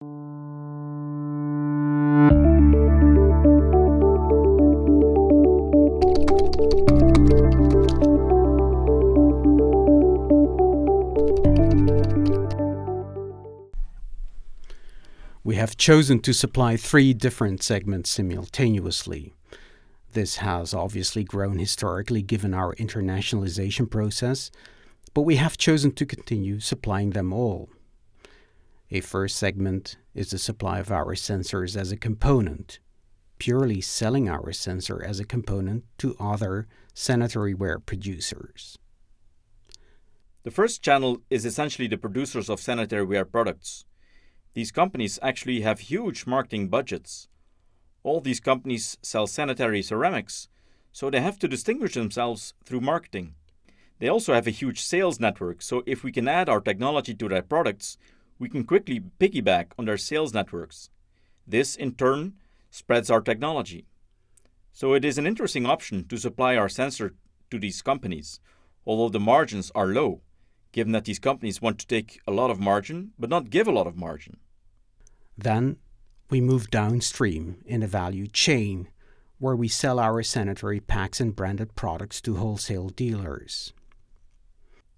We have chosen to supply 3 different segments simultaneously. This has obviously grown historically given our internationalization process, but we have chosen to continue supplying them all. A first segment is the supply of our sensors as a component, purely selling our sensor as a component to other sanitary ware producers. The first channel is essentially the producers of sanitary ware products. These companies actually have huge marketing budgets. All these companies sell sanitary ceramics, so they have to distinguish themselves through marketing. They also have a huge sales network, so if we can add our technology to their products, we can quickly piggyback on their sales networks. This, in turn, spreads our technology. So it is an interesting option to supply our sensor to these companies, although the margins are low, given that these companies want to take a lot of margin, but not give a lot of margin. Then we move downstream in the value chain, where we sell our sanitary packs and branded products to wholesale dealers.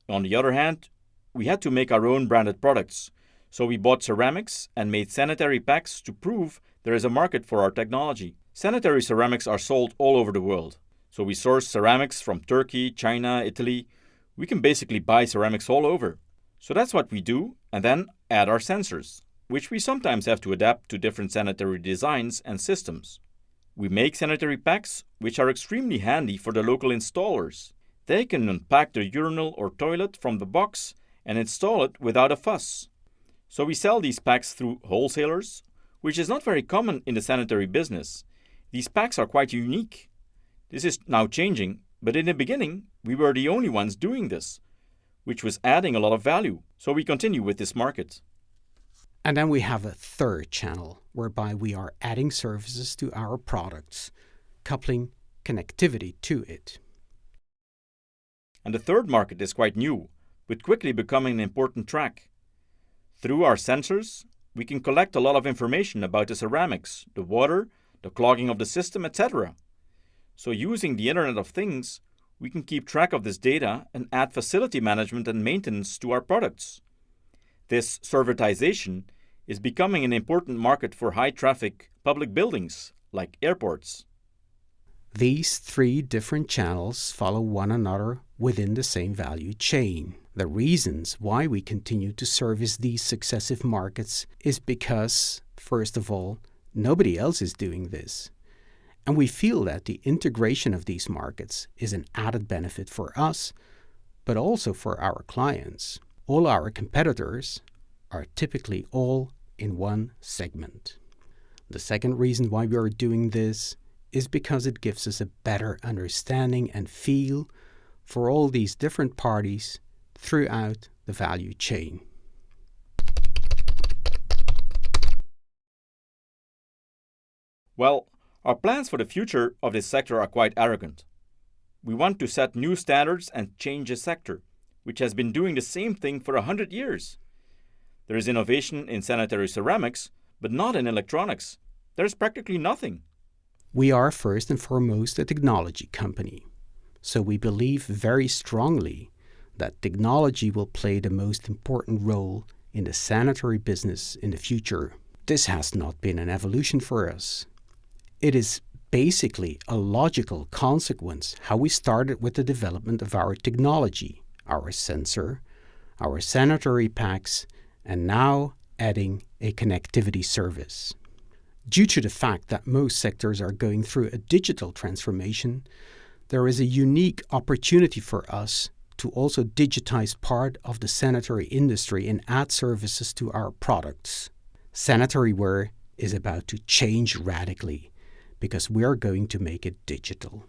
On the other hand, we had to make our own branded products, so we bought ceramics and made sanitary packs to prove there is a market for our technology. Sanitary ceramics are sold all over the world, so we source ceramics from Turkey, China, Italy. We can basically buy ceramics all over. So that's what we do, and then add our sensors, which we sometimes have to adapt to different sanitary designs and systems. We make sanitary packs, which are extremely handy for the local installers. They can unpack their urinal or toilet from the box and install it without a fuss. So we sell these packs through wholesalers, which is not very common in the sanitary business. These packs are quite unique. This is now changing, but in the beginning, we were the only ones doing this, which was adding a lot of value. So we continue with this market. And then we have a third channel, whereby we are adding services to our products, coupling connectivity to it. And the third market is quite new, but quickly becoming an important track. Through our sensors, we can collect a lot of information about the ceramics, the water, the clogging of the system, etc. So using the Internet of Things, we can keep track of this data and add facility management and maintenance to our products. This servitization is becoming an important market for high-traffic public buildings, like airports. These 3 different channels follow one another within the same value chain. The reasons why we continue to service these successive markets is because, first of all, nobody else is doing this. And we feel that the integration of these markets is an added benefit for us, but also for our clients. All our competitors are typically all in one segment. The second reason why we are doing this is because it gives us a better understanding and feel for all these different parties throughout the value chain. Well, our plans for the future of this sector are quite arrogant. We want to set new standards and change a sector, which has been doing the same thing for 100 years. There is innovation in sanitary ceramics, but not in electronics. There's practically nothing. We are first and foremost a technology company, so we believe very strongly that technology will play the most important role in the sanitary business in the future. This has not been an evolution for us. It is basically a logical consequence how we started with the development of our technology, our sensor, our sanitary packs, and now adding a connectivity service. Due to the fact that most sectors are going through a digital transformation, there is a unique opportunity for us to also digitize part of the sanitary industry and add services to our products. Sanitary ware is about to change radically because we are going to make it digital.